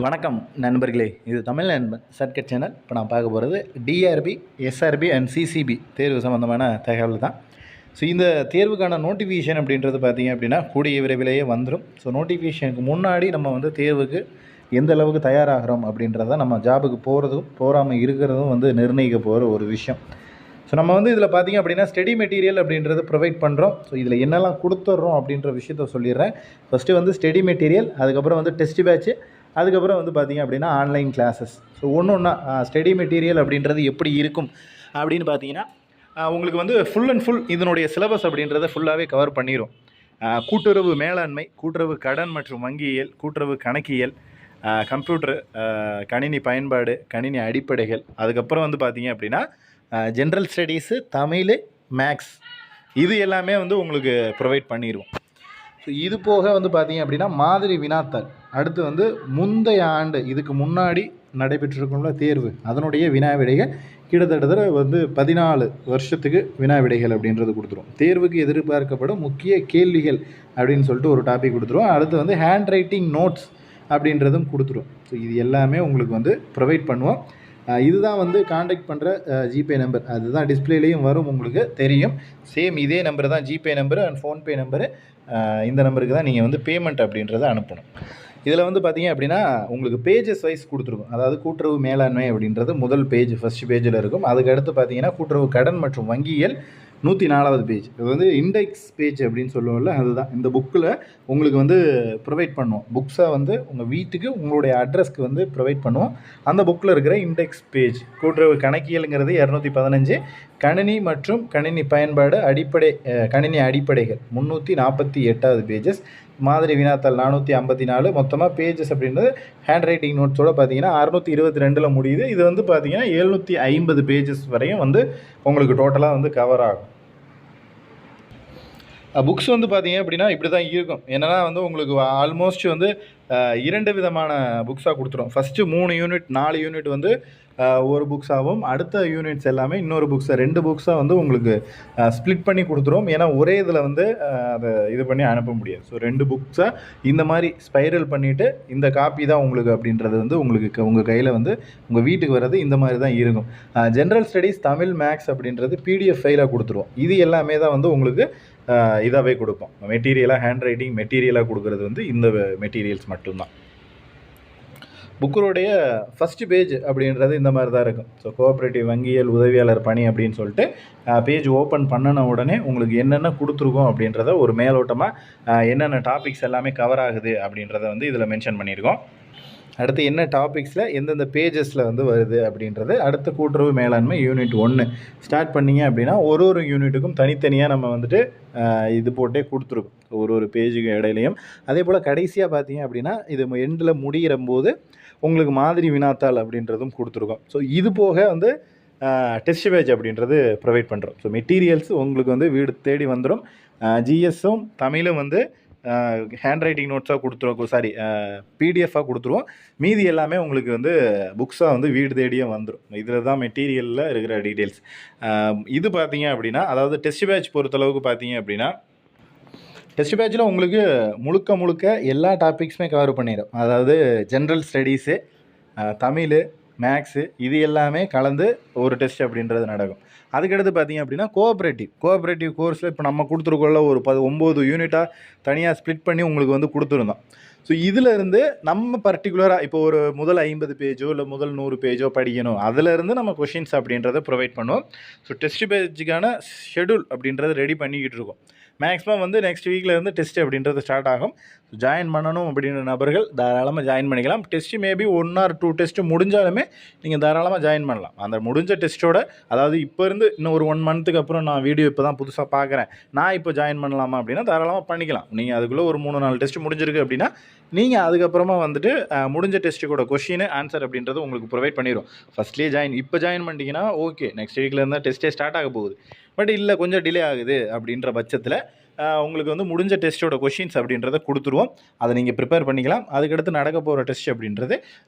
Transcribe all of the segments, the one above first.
வணக்கம் நண்பர்களே, இது தமிழ் நண்பன் சர்க்கட் சேனல். இப்போ நான் பார்க்க போகிறது டிஆர்பி, எஸ்ஆர்பி அண்ட் சிசிபி தேர்வு சம்மந்தமான தகவல் தான். ஸோ இந்த தேர்வுக்கான நோட்டிஃபிகேஷன் அப்படின்றது பார்த்திங்க அப்படின்னா கூடிய விரைவிலேயே வந்துடும். ஸோ நோட்டிஃபிகேஷனுக்கு முன்னாடி நம்ம தேர்வுக்கு எந்த அளவுக்கு தயாராகிறோம் அப்படின்றத நம்ம ஜாபுக்கு போகிறதும் போகாமல் இருக்கிறதும் நிர்ணயிக்க போகிற ஒரு விஷயம். ஸோ நம்ம இதில் பார்த்திங்க அப்படின்னா ஸ்டடி மெட்டீரியல் அப்படின்றது ப்ரொவைட் பண்ணுறோம். ஸோ இதில் என்னெல்லாம் கொடுத்துட்றோம் அப்படின்ற விஷயத்த சொல்லிடுறேன். ஃபஸ்ட்டு ஸ்டடி மெட்டீரியல், அதுக்கப்புறம் டெஸ்ட் பேட்ச்சு, அதுக்கப்புறம் பார்த்திங்க அப்படின்னா ஆன்லைன் கிளாஸஸ். ஸோ ஒன்றா ஸ்டடி மெட்டீரியல் அப்படின்றது எப்படி இருக்கும் அப்படின்னு பார்த்தீங்கன்னா உங்களுக்கு ஃபுல் அண்ட் ஃபுல் இதனுடைய சிலபஸ் அப்படின்றத ஃபுல்லாகவே கவர் பண்ணிடும். கூட்டுறவு மேலாண்மை, கூட்டுறவு கடன் மற்றும் வங்கியியல், கூட்டுறவு கணக்கியல், கம்ப்யூட்டர், கணினி பயன்பாடு, கணினி அடிப்படைகள், அதுக்கப்புறம் பார்த்திங்க அப்படின்னா ஜென்ரல் ஸ்டடீஸு, தமிழ், மேக்ஸ், இது எல்லாமே உங்களுக்கு ப்ரொவைட் பண்ணிடுவோம். ஸோ இது போக பார்த்திங்க அப்படின்னா மாதிரி வினாத்தாள், அடுத்து முந்தைய ஆண்டு இதுக்கு முன்னாடி நடைபெற்றிருக்கும்ல தேர்வு, அதனுடைய வினா விடைகள் கிட்டத்தட்ட 14 வருஷத்துக்கு வினா விடைகள் அப்படின்றது கொடுத்துருவோம். தேர்வுக்கு எதிர்பார்க்கப்படும் முக்கிய கேள்விகள் அப்படின்னு சொல்லிட்டு ஒரு டாபிக் கொடுத்துருவோம். அடுத்து ஹேண்ட் ரைட்டிங் நோட்ஸ் அப்படின்றதும் கொடுத்துருவோம். ஸோ இது எல்லாமே உங்களுக்கு ப்ரொவைட் பண்ணுவோம். இதுதான் காண்டாக்ட் பண்ணுற ஜிபே நம்பர், அதுதான் டிஸ்பிளேலேயும் வரும், உங்களுக்கு தெரியும். சேம் இதே நம்பர் தான் GPay number and PhonePe number. இந்த நம்பருக்கு தான் நீங்கள் பேமெண்ட் அப்படின்றத அனுப்பணும். இதில் பார்த்தீங்க அப்படின்னா உங்களுக்கு பேஜஸ் வைஸ் கொடுத்துருக்கும். அதாவது கூட்டுறவு மேலாண்மை அப்படின்றது முதல் பேஜ், ஃபஸ்ட் பேஜில் இருக்கும். அதுக்கடுத்து பார்த்தீங்கன்னா கூட்டுறவு கடன் மற்றும் வங்கியியல் 104வது பேஜ். இது இண்டெக்ஸ் பேஜ் அப்படின்னு சொல்லுவோம்ல, அதுதான் இந்த புக்கில் உங்களுக்கு ப்ரொவைட் பண்ணுவோம். புக்ஸை உங்கள் வீட்டுக்கு உங்களுடைய அட்ரஸ்க்கு ப்ரொவைட் பண்ணுவோம். அந்த புக்கில் இருக்கிற இண்டெக்ஸ் பேஜ். கூட்டுறவு கணக்கியலுங்கிறது 215, கணினி மற்றும் கணினி பயன்பாடு அடிப்படை, கணினி அடிப்படைகள் 348வது பேஜஸ், மாதிரி வினாத்தாள் 454, மொத்தமாக பேஜஸ் அப்படின்றது ஹேண்ட் ரைட்டிங் நோட்ஸோடு பார்த்தீங்கன்னா 622 முடியுது. இது பார்த்தீங்கன்னா 750 பேஜஸ் வரையும் உங்களுக்கு டோட்டலாக கவர் ஆகும். புக்ஸ் பார்த்தீங்க அப்படின்னா இப்படி தான் இருக்கும். என்னென்னா உங்களுக்கு ஆல்மோஸ்ட் 2 விதமான புக்ஸாக கொடுத்துரும். ஃபஸ்ட்டு 3 யூனிட் 4 யூனிட் ஒரு புக்ஸாகவும், அடுத்த யூனிட்ஸ் எல்லாமே இன்னொரு புக்ஸாக 2 புக்ஸாக உங்களுக்கு ஸ்ப்ளிட் பண்ணி கொடுத்துரும். ஏன்னா ஒரே இதில் அதை இது பண்ணி அனுப்ப முடியாது. ஸோ 2 புக்ஸாக இந்த மாதிரி ஸ்பைரல் பண்ணிவிட்டு இந்த காப்பி தான் உங்களுக்கு அப்படின்றது உங்களுக்கு உங்கள் கையில் உங்கள் வீட்டுக்கு வர்றது இந்த மாதிரி தான் இருக்கும். ஜென்ரல் ஸ்டடீஸ், தமிழ், மேக்ஸ் அப்படின்றது பிடிஎஃப் ஃபைலாக கொடுத்துருவோம். இது எல்லாமே தான் உங்களுக்கு இதாகவே கொடுப்போம். மெட்டீரியலாக ஹேண்ட் ரைட்டிங் மெட்டீரியலாக கொடுக்குறது இந்த மெட்டீரியல்ஸ் மட்டும்தான். புக்கருடைய ஃபஸ்ட்டு பேஜ் அப்படின்றது இந்த மாதிரி தான் இருக்கும். ஸோ கோஆப்ரேட்டிவ் வங்கியல் உதவியாளர் பணி அப்படின்னு சொல்லிட்டு பேஜ் ஓப்பன் பண்ணின உடனே உங்களுக்கு என்னென்ன கொடுத்துருக்கோம் அப்படின்றத ஒரு மேலோட்டமாக என்னென்ன டாபிக்ஸ் எல்லாமே கவர் ஆகுது அப்படின்றத இதில் மென்ஷன் பண்ணியிருக்கோம். அடுத்து என்ன டாபிக்ஸில் எந்தெந்த பேஜஸில் வருது அப்படின்றது. அடுத்த கூட்டுறவு மேலாண்மை யூனிட் 1 ஸ்டார்ட் பண்ணிங்க அப்படின்னா ஒரு யூனிட்டுக்கும் தனித்தனியாக நம்ம இது போட்டே கொடுத்துருக்கோம், ஒரு பேஜுக்கு இடையிலையும். அதே போல் கடைசியாக பார்த்தீங்க அப்படின்னா இது எண்டில் முடிகிற போது உங்களுக்கு மாதிரி வினாத்தாள் அப்படின்றதும் கொடுத்துருக்கோம். ஸோ இது போக டெஸ்ட் பேஜ் அப்படின்றது ப்ரொவைட் பண்ணுறோம். ஸோ மெட்டீரியல்ஸ் உங்களுக்கு வீடு தேடி வந்துடும். ஜிஎஸும் தமிழும் ஹேண்ட் ரைட்டிங் நோட்ஸாக கொடுத்துருவோம், சாரி பிடிஎஃபாக கொடுத்துருவோம். மீதி எல்லாமே உங்களுக்கு புக்ஸாக வீடு தேடியே வந்துடும். இதில் தான் மெட்டீரியலில் இருக்கிற டீட்டெயில்ஸ். இது பார்த்தீங்க அப்படின்னா, அதாவது டெஸ்ட் பேட்ச் பொறுத்தளவுக்கு பார்த்தீங்க அப்படின்னா, டெஸ்ட் பேட்சில் உங்களுக்கு முழுக்க எல்லா டாபிக்ஸுமே கவர் பண்ணிடும். அதாவது ஜென்ரல் ஸ்டடீஸு, தமிழ், மேக்ஸு, இது எல்லாமே கலந்து ஒரு டெஸ்ட் அப்படின்றது நடக்கும். அதுக்கடுத்து பார்த்திங்க அப்படின்னா கோஆப்ரேட்டிவ் கோர்ஸில் இப்போ நம்ம கொடுத்துருக்கோம்ல ஒரு 9 யூனிட்டாக தனியாக ஸ்ப்ளிட் பண்ணி உங்களுக்கு கொடுத்துருந்தோம். ஸோ இதிலேருந்து நம்ம பர்டிகுலராக இப்போ ஒரு முதல் 50 பேஜோ இல்லை முதல் 100 பேஜோ படிக்கணும், அதிலேருந்து நம்ம கொஷின்ஸ் அப்படின்றத ப்ரொவைட் பண்ணுவோம். ஸோ டெஸ்ட் பேஜுக்கான ஷெடியூல் அப்படின்றத ரெடி பண்ணிக்கிட்டு இருக்கோம். மேக்ஸிமம் நெக்ஸ்ட் வீக்லேருந்து டெஸ்ட் அப்படின்றது ஸ்டார்ட் ஆகும். ஜாயின் பண்ணணும் அப்படின்ற நபர்கள் தாராளமாக ஜாயின் பண்ணிக்கலாம். டெஸ்ட்டு மேபி 1 or 2 டெஸ்ட்டு முடிஞ்சாலுமே நீங்கள் தாராளமாக ஜாயின் பண்ணலாம். அந்த முடிஞ்ச டெஸ்ட்டோட, அதாவது இப்போ இருந்து இன்னும் ஒரு 1 மந்த்துக்கு அப்புறம் நான் வீடியோ இப்போ தான் புதுசாக பார்க்குறேன், நான் இப்போ ஜாயின் பண்ணலாமா அப்படின்னா தாராளமாக பண்ணிக்கலாம். நீங்கள் அதுக்குள்ளே ஒரு 3-4 டெஸ்ட் முடிஞ்சிருக்கு அப்படின்னா நீங்கள் அதுக்கப்புறமா முடிஞ்ச டெஸ்ட்டுக்கூட கொஷின் ஆன்சர் அப்படின்றது உங்களுக்கு ப்ரொவைட் பண்ணிடும். ஃபஸ்ட்லேயே இப்போ ஜாயின் பண்ணிட்டீங்கன்னா ஓகே, நெக்ஸ்ட் வீக்கில் இருந்தால் டெஸ்ட்டே ஸ்டார்ட் ஆக போகுது. பட் இல்லை கொஞ்சம் டிலே ஆகுது அப்படின்ற பட்சத்தில் உங்களுக்கு முடிஞ்ச டெஸ்ட்டோட கொஷின்ஸ் அப்படின்றத கொடுத்துருவோம். அதை நீங்கள் ப்ரிப்பேர் பண்ணிக்கலாம். அதுக்கடுத்து நடக்க போகிற டெஸ்ட் அப்படின்றது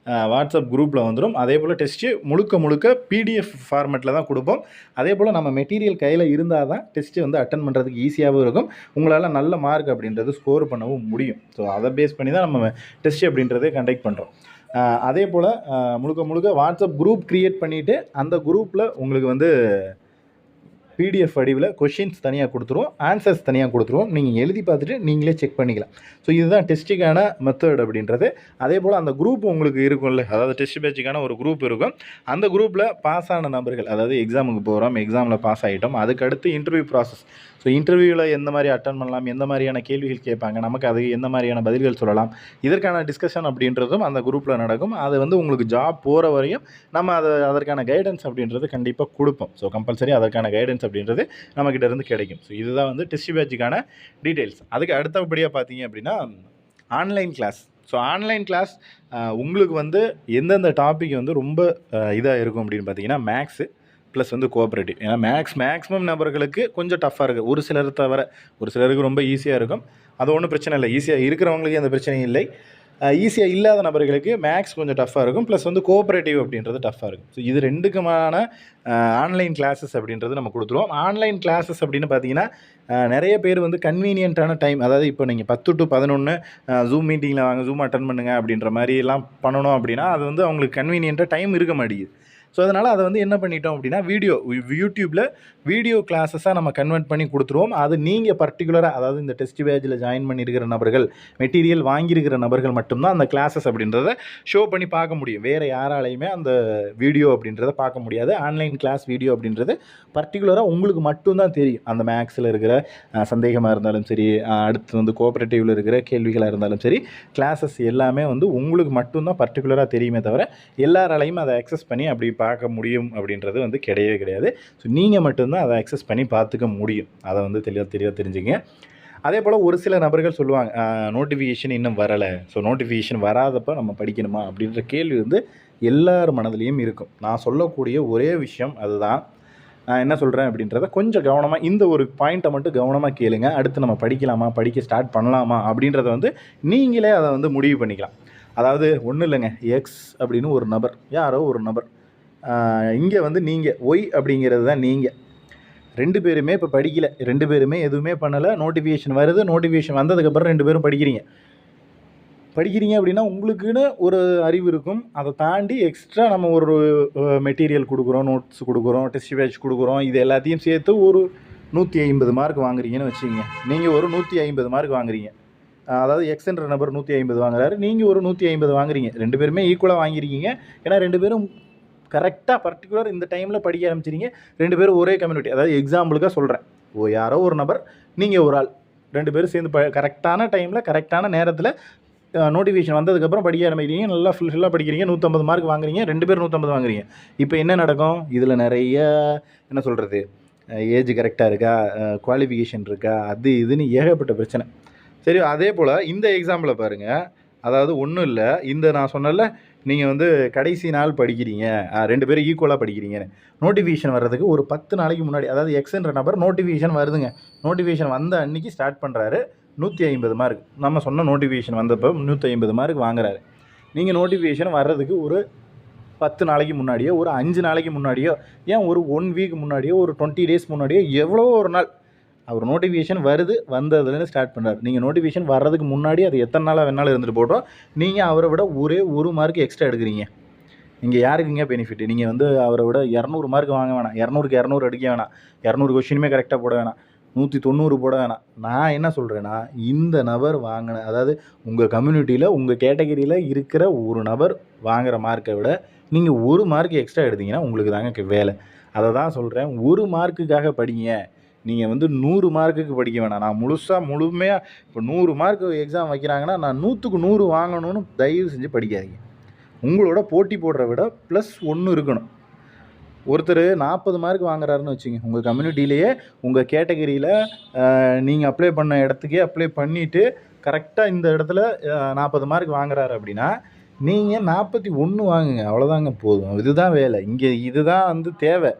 வாட்ஸ்அப் குரூப்பில் வந்துடும். அதே போல் டெஸ்ட்டு முழுக்க பிடிஎஃப் ஃபார்மேட்டில் தான் கொடுப்போம். அதே போல் நம்ம மெட்டீரியல் கையில் இருந்தால் தான் டெஸ்ட்டு அட்டன் பண்ணுறதுக்கு ஈஸியாகவும் இருக்கும். உங்களால் நல்ல மார்க் அப்படின்றது ஸ்கோர் பண்ணவும் முடியும். ஸோ அதை பேஸ் பண்ணி தான் நம்ம டெஸ்ட் அப்படின்றதே கண்டக்ட் பண்ணுறோம். அதே போல் முழுக்க முழுக்க வாட்ஸ்அப் குரூப் க்ரியேட் பண்ணிவிட்டு அந்த குரூப்பில் உங்களுக்கு வந்து பிடிஎஃப் வடிவில் கொஷின்ஸ் தனியாக கொடுத்துருவோம், ஆன்சர்ஸ் தனியாக கொடுத்துருவோம். நீங்கள் எழுதி பார்த்துட்டு நீங்களே செக் பண்ணிக்கலாம். ஸோ இதுதான் டெஸ்ட்டுக்கான மெத்தட் அப்படின்றது. அதே போல் அந்த குரூப் உங்களுக்கு இருக்கும்ல, அதாவது டெஸ்ட் பேட்சுக்கான ஒரு குரூப் இருக்கும். அந்த குரூப்பில் பாஸ் ஆன நபர்கள், அதாவது எக்ஸாமுக்கு போகிறோம், எக்ஸாமில் பாஸ் ஆகிட்டோம், அதுக்கடுத்து இன்டர்வியூ ப்ராசஸ். ஸோ இன்டர்வியூவில் எந்த மாதிரி அட்டன் பண்ணலாம், எந்த மாதிரியான கேள்விகள் கேட்பாங்க, நமக்கு அது எந்த மாதிரியான பதில்கள் சொல்லலாம், இதற்கான டிஸ்கஷன் அப்படின்றதும் அந்த குரூப்பில் நடக்கும். அது வந்து உங்களுக்கு ஜாப் போகிற வரையும் நம்ம அதற்கான கைடன்ஸ் அப்படின்றது கண்டிப்பாக கொடுப்போம். ஸோ கம்பல்சரி அதற்கான கைடன்ஸ் அப்படின்றது நம்மக்கிட்ட இருந்து கிடைக்கும். ஸோ இதுதான் வந்து டெஸ்ட் பேட்சுக்கான டீட்டெயில்ஸ். அதுக்கு அடுத்தபடியாக பார்த்தீங்க அப்படின்னா online class. So online class உங்களுக்கு வந்து எந்தெந்த டாபிக் வந்து ரொம்ப இதாக இருக்கும் அப்படின்னு பார்த்தீங்கன்னா மேக்ஸு ப்ளஸ் வந்து கோஆப்ரேட்டிவ். ஏன்னா மேக்ஸிமம் நபர்களுக்கு கொஞ்சம் டஃப்பாக இருக்குது. ஒரு சிலர் தவிர ஒரு சிலருக்கு ரொம்ப ஈஸியாக இருக்கும். அது ஒன்றும் பிரச்சனை இல்லை. ஈஸியாக இருக்கிறவங்களுக்கு எந்த பிரச்சனையும் இல்லை. ஈஸியாக இல்லாத நபர்களுக்கு மேக்ஸ் கொஞ்சம் டஃப்பாக இருக்கும். ப்ளஸ் வந்து கோஆப்ரேட்டிவ் அப்படின்றது டஃப்பாக இருக்கும். ஸோ இது ரெண்டுக்குமான ஆன்லைன் கிளாஸஸ் அப்படின்றது நம்ம கொடுத்துருவோம். ஆன்லைன் கிளாஸஸ் அப்படின்னு பார்த்தீங்கன்னா நிறைய பேர் வந்து கன்வீனியன்ட்டான டைம், அதாவது இப்போ நீங்கள் 10 to 11 ஜூம் மீட்டிங்கில் வாங்க, ஜூம் அட்டன் பண்ணுங்கள் அப்படின்ற மாதிரிலாம் பண்ணணும் அப்படின்னா அது வந்து அவங்களுக்கு கன்வீனியண்ட்டாக டைம் இருக்க மாட்டேங்குது. ஸோ அதனால் அதை வந்து என்ன பண்ணிட்டோம் அப்படின்னா யூடியூப்பில் வீடியோ கிளாஸஸாக நம்ம கன்வெர்ட் பண்ணி கொடுத்துருவோம். அது நீங்கள் பர்டிகுலராக, அதாவது இந்த டெஸ்ட் பேட்சில் ஜாயின் பண்ணியிருக்கிற நபர்கள், மெட்டீரியல் வாங்கியிருக்கிற நபர்கள் மட்டும்தான் அந்த கிளாஸஸ் அப்படின்றத ஷோ பண்ணி பார்க்க முடியும். வேறு யாராலையுமே அந்த வீடியோ அப்படின்றத பார்க்க முடியாது. ஆன்லைன் கிளாஸ் வீடியோ அப்படின்றது பர்டிகுலராக உங்களுக்கு மட்டும்தான் தெரியும். அந்த மேக்ஸில் இருக்கிற சந்தேகமாக இருந்தாலும் சரி, அடுத்து வந்து கோஆப்ரேட்டிவில் இருக்கிற கேள்விகளாக இருந்தாலும் சரி, கிளாஸஸ் எல்லாமே வந்து உங்களுக்கு மட்டும்தான் பர்டிகுலராக தெரியுமே தவிர எல்லாராலையும் அதை அக்சஸ் பண்ணி அப்படி பார்க்க முடியும் அப்படின்றது வந்து கிடையவே கிடையாது. ஸோ நீங்கள் மட்டும்தான் அதை அக்சஸ் பண்ணி பார்த்துக்க முடியும். அதை வந்து தெளிவாக தெரிஞ்சுங்க. அதே போல் ஒரு சில நபர்கள் சொல்லுவாங்க, நோட்டிஃபிகேஷன் இன்னும் வரலை, ஸோ நோட்டிஃபிகேஷன் வராதப்போ நம்ம படிக்கணுமா அப்படின்ற கேள்வி வந்து எல்லார் மனதிலையும் இருக்கும். நான் சொல்லக்கூடிய ஒரே விஷயம் அதுதான். நான் என்ன சொல்கிறேன் அப்படின்றத கொஞ்சம் கவனமாக, இந்த ஒரு பாயிண்ட்டை மட்டும் கவனமாக கேளுங்க. அடுத்து நம்ம படிக்கலாமா, படிக்க ஸ்டார்ட் பண்ணலாமா அப்படின்றத வந்து நீங்களே அதை வந்து முடிவு பண்ணிக்கலாம். அதாவது ஒன்றும் இல்லைங்க, எக்ஸ் அப்படின்னு ஒரு நபர், யாரோ ஒரு நபர், இங்கே வந்து நீங்கள் ஒய் அப்படிங்கிறது தான் நீங்கள். 2 பேருமே இப்போ படிக்கலை, 2 பேருமே எதுவுமே பண்ணலை, நோட்டிஃபிகேஷன் வருது, நோட்டிஃபிகேஷன் வந்ததுக்கப்புறம் 2 பேரும் படிக்கிறீங்க அப்படின்னா உங்களுக்குன்னு ஒரு அறிவு இருக்கும். அதை தாண்டி எக்ஸ்ட்ரா நம்ம ஒரு மெட்டீரியல் கொடுக்குறோம், நோட்ஸ் கொடுக்குறோம், டெஸ்ட் பேட்ச் கொடுக்குறோம், இது எல்லாத்தையும் சேர்த்து ஒரு 150 மார்க் வாங்குறீங்கன்னு வச்சுக்கிங்க. நீங்கள் ஒரு 150 மார்க் வாங்குறீங்க, அதாவது எக்ஸ்ன்ற நபர் 150 வாங்குறாரு, நீங்கள் ஒரு 150 வாங்குறீங்க. 2 பேருமே ஈக்குவலாக வாங்கியிருக்கீங்க. ஏன்னா 2 பேரும் கரெக்டாக பர்டிகுலர் இந்த டைமில் படிக்க ஆரம்பிச்சிருங்க. 2 பேரும் ஒரே கம்யூனிட்டி, அதாவது எக்ஸாம்பிளுக்காக சொல்கிறேன், யாரோ ஒரு நபர், நீங்கள் ஒரு ஆள், 2 பேரும் சேர்ந்து கரெக்டான டைமில் கரெக்டான நேரத்தில் நோட்டிஃபிகேஷன் வந்ததுக்கப்புறம் படிக்க ஆரம்பிக்கிறீங்க. நல்லா ஃபுல்லாக படிக்கிறீங்க, 150 மார்க் வாங்குறீங்க, 2 பேரும் 150 வாங்குறீங்க. இப்போ என்ன நடக்கும்? இதில் நிறைய என்ன சொல்கிறது, ஏஜ் கரெக்டாக இருக்கா, குவாலிஃபிகேஷன் இருக்கா, அது இதுன்னு ஏகப்பட்ட பிரச்சனை. சரி, அதே போல் இந்த எக்ஸாம்பிளை பாருங்கள். அதாவது ஒன்றும் இல்லை, இந்த நான் சொன்னல, நீங்கள் வந்து கடைசி நாள் படிக்கிறீங்க, 2 பேரும் ஈக்குவலாக படிக்கிறீங்கன்னு, நோட்டிஃபிகேஷன் வர்றதுக்கு ஒரு 10 நாளைக்கு முன்னாடி, அதாவது எக்ஸ்ன்ற நபர் நோட்டிஃபிகேஷன் வருதுங்க, நோட்டிஃபிகேஷன் வந்த அன்றைக்கி ஸ்டார்ட் பண்ணுறாரு, 150 மார்க், நம்ம சொன்ன நோட்டிஃபிகேஷன் வந்தப்போ 150 மார்க் வாங்குறாரு. நீங்கள் நோட்டிஃபிகேஷன் வர்றதுக்கு ஒரு 10 நாளைக்கு முன்னாடியோ, ஒரு 5 நாளைக்கு முன்னாடியோ, ஏன் ஒரு 1 வீக் முன்னாடியோ, ஒரு 20 டேஸ் முன்னாடியோ, எவ்வளோ ஒரு நாள் அவர் நோட்டிஃபிகேஷன் வருது, வந்ததுலேருந்து ஸ்டார்ட் பண்ணுறாரு. நீங்கள் நோட்டிஃபிகேஷன் வர்றதுக்கு முன்னாடி அது எத்தனை நாளாக வேணாலும் இருந்துட்டு போட்டோம், நீங்கள் அவரை விட ஒரே 1 மார்க் எக்ஸ்ட்ரா எடுக்கிறீங்க. இங்கே யாருக்குங்க பெனிஃபிட்? நீங்கள் வந்து அவரை விட 200 மார்க் வாங்க வேணாம், 200க்கு 200 அடிக்க வேணாம், 200 கொஷினுமே கரெக்டாக போட வேணாம், 190 போட வேணாம். நான் என்ன சொல்கிறேன்னா, இந்த நபர் வாங்கின, அதாவது உங்கள் கம்யூனிட்டியில் உங்கள் கேட்டகரியில் இருக்கிற ஒரு நபர் வாங்குகிற மார்க்கை விட நீங்கள் 1 மார்க் எக்ஸ்ட்ரா எடுத்தீங்கன்னா உங்களுக்கு தாங்க வேலை. அதை தான் சொல்கிறேன், 1 மார்க்குக்காக படிங்க. நீங்கள் வந்து 100 மார்க்குக்கு படிக்க வேணாம். நான் முழுமையாக இப்போ 100 மார்க் எக்ஸாம் வைக்கிறாங்கன்னா நான் 100க்கு 100 வாங்கணும்னு தயவு செஞ்சு படிக்காதீங்க. உங்களோட போட்டி போடுற விட ப்ளஸ் 1 இருக்கணும். ஒருத்தர் 40 மார்க் வாங்குறாருன்னு வச்சுங்க, உங்கள் கம்யூனிட்டிலேயே உங்கள் கேட்டகரியில் நீங்கள் அப்ளை பண்ண இடத்துக்கே அப்ளை பண்ணிவிட்டு கரெக்டாக இந்த இடத்துல 40 மார்க் வாங்குறாரு அப்படின்னா நீங்கள் 41 வாங்குங்க, அவ்வளோதாங்க போதும். இதுதான் வேலை இங்கே, இதுதான் வந்து தேவை.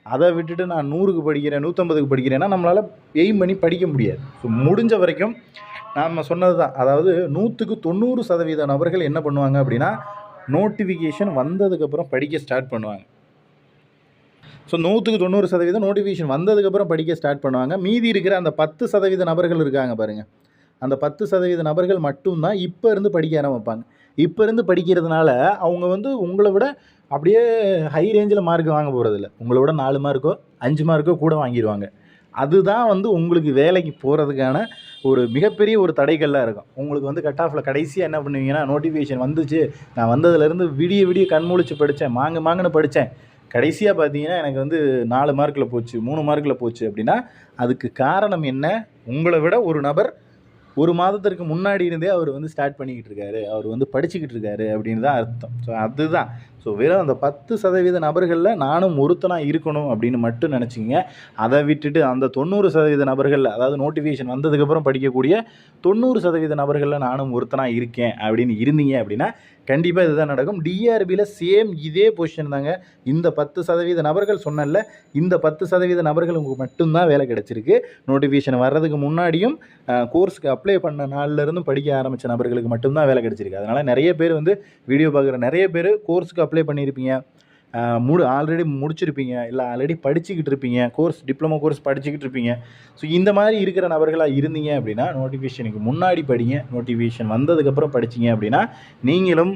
அதை விட்டுட்டு நான் 100க்கு படிக்கிறேன், 150க்கு படிக்கிறேன்னா நம்மளால் எய்ம் பண்ணி படிக்க முடியாது. ஸோ முடிஞ்ச வரைக்கும் நாம் சொன்னது தான், அதாவது 100க்கு 90% நபர்கள் என்ன பண்ணுவாங்க அப்படின்னா நோட்டிஃபிகேஷன் வந்ததுக்கப்புறம் படிக்க ஸ்டார்ட் பண்ணுவாங்க. ஸோ 100க்கு 90% நோட்டிஃபிகேஷன் வந்ததுக்கப்புறம் படிக்க ஸ்டார்ட் பண்ணுவாங்க. மீதி இருக்கிற அந்த 10% நபர்கள் இருக்காங்க பாருங்கள், அந்த 10% நபர்கள் மட்டும்தான் இப்போ இருந்து படிக்க ஆரம்பிப்பாங்க. இப்போ இருந்து படிக்கிறதுனால அவங்க வந்து உங்களை விட அப்படியே ஹை ரேஞ்சில் மார்க் வாங்க போகிறதில்ல. உங்களை விட 4 மார்க்கோ 5 மார்க்கோ கூட வாங்கிடுவாங்க. அதுதான் வந்து உங்களுக்கு வேலைக்கு போகிறதுக்கான ஒரு மிகப்பெரிய ஒரு தடைகள்லாம் இருக்கும். உங்களுக்கு வந்து கட் ஆஃபில் கடைசியாக என்ன பண்ணுவீங்கன்னா, நோட்டிஃபிகேஷன் வந்துச்சு, நான் வந்ததுலேருந்து விடிய விடிய கண்முழிச்சு படித்தேன், மாங்குன்னு படித்தேன், கடைசியாக பார்த்தீங்கன்னா எனக்கு வந்து 4 மார்க்கில் போச்சு, 3 மார்க்கில் போச்சு அப்படின்னா, அதுக்கு காரணம் என்ன? உங்களை விட ஒரு நபர் 1 மாதத்திற்கு முன்னாடி இருந்தே அவர் வந்து ஸ்டார்ட் பண்ணிக்கிட்டு இருக்காரு, அவர் வந்து படிச்சுக்கிட்டு இருக்காரு அப்படின்னு தான் அர்த்தம். ஸோ அதுதான். ஸோ வெறும் அந்த 10% நபர்களில் நானும் ஒருத்தனாக இருக்கணும் அப்படின்னு மட்டும் நினச்சிங்க. அதை விட்டுட்டு அந்த 90% நபர்களில், அதாவது நோட்டிஃபிகேஷன் வந்ததுக்கப்புறம் படிக்கக்கூடிய 90% நபர்களில் நானும் ஒருத்தனாக இருக்கேன் அப்படின்னு இருந்தீங்க அப்படின்னா கண்டிப்பாக இதுதான் நடக்கும். டிஆர்பியில் சேம் இதே பொசிஷன் தாங்க. இந்த 10% நபர்கள் சொன்னல, இந்த 10% நபர்களுக்கு மட்டும்தான் வேலை கிடச்சிருக்கு. நோட்டிஃபிகேஷன் வர்றதுக்கு முன்னாடியும் கோர்ஸுக்கு அப்ளை பண்ண நாள்லேருந்து படிக்க ஆரம்பித்த நபர்களுக்கு மட்டும்தான் வேலை கிடச்சிருக்கு. அதனால் நிறைய பேர் வந்து வீடியோ பார்க்குற நிறைய பேர் கோர்ஸுக்கு அப்ளை பண்ணியிருப்பீங்க, ஆல்ரெடி முடிச்சிருப்பீங்க, இல்லை ஆல்ரெடி படிச்சுக்கிட்டு இருப்பீங்க, டிப்ளமோ கோர்ஸ் படிச்சுக்கிட்டு இருப்பீங்க. ஸோ இந்த மாதிரி இருக்கிற நபர்களாக இருந்தீங்க அப்படின்னா நோட்டிஃபிகேஷனுக்கு முன்னாடி படிங்க. நோட்டிஃபிகேஷன் வந்ததுக்கப்புறம் படிச்சிங்க அப்படின்னா நீங்களும்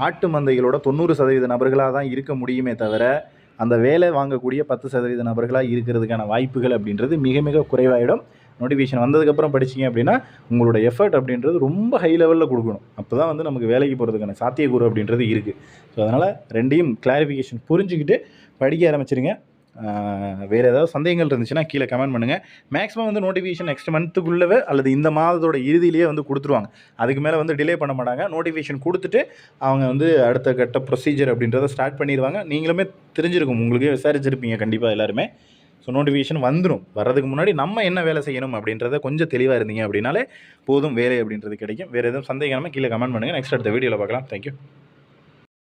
ஆட்டு மந்தைகளோட 90% நபர்களாக தான் இருக்க முடியுமே தவிர, அந்த வேலை வாங்கக்கூடிய 10% நபர்களாக இருக்கிறதுக்கான வாய்ப்புகள் அப்படின்றது மிக மிக குறைவாயிடும். நோட்டிஃபிகேஷன் வந்ததுக்கப்புறம் படிச்சிங்க அப்படின்னா உங்களோட எஃபர்ட் அப்படின்றது ரொம்ப ஹை லெவலில் கொடுக்கணும். அப்போ தான் வந்து நமக்கு வேலைக்கு போகிறதுக்கான சாத்தியக்கூறு அப்படின்றது இருக்குது. ஸோ அதனால் ரெண்டையும் கிளாரிஃபிகேஷன் புரிஞ்சுக்கிட்டு படிக்க ஆரம்பிச்சிருங்க. வேறு ஏதாவது சந்தேகங்கள் இருந்துச்சுன்னா கீழே கமெண்ட் பண்ணுங்கள். மேக்ஸிமம் வந்து நோட்டிஃபிகேஷன் நெக்ஸ்ட் மந்த்துக்குள்ளவே அல்லது இந்த மாதத்தோட இறுதியிலேயே வந்து கொடுத்துருவாங்க. அதுக்கு மேலே வந்து டிலே பண்ண மாட்டாங்க. நோட்டிஃபிகேஷன் கொடுத்துட்டு அவங்க வந்து அடுத்த கட்ட ப்ரொசீஜர் அப்படின்றத ஸ்டார்ட் பண்ணிடுவாங்க. நீங்களுமே தெரிஞ்சிருக்கும், உங்களுக்கே விசாரிச்சிருப்பீங்க கண்டிப்பாக எல்லாருமே. ஸோ நோட்டிஃபிகேஷன் வந்துடும். வர்றதுக்கு முன்னாடி நம்ம என்ன வேலை செய்யணும் அப்படின்றத கொஞ்சம் தெளிவாக இருந்தீங்க அப்படின்னாலே போதும், வேலை அப்படின்றது கிடைக்கும். வேறு எதுவும் சந்தேகமாக கீழே கமெண்ட் பண்ணுங்கள். நெக்ஸ்ட் அடுத்த வீடியோவில் பார்க்கலாம். தேங்க்யூ.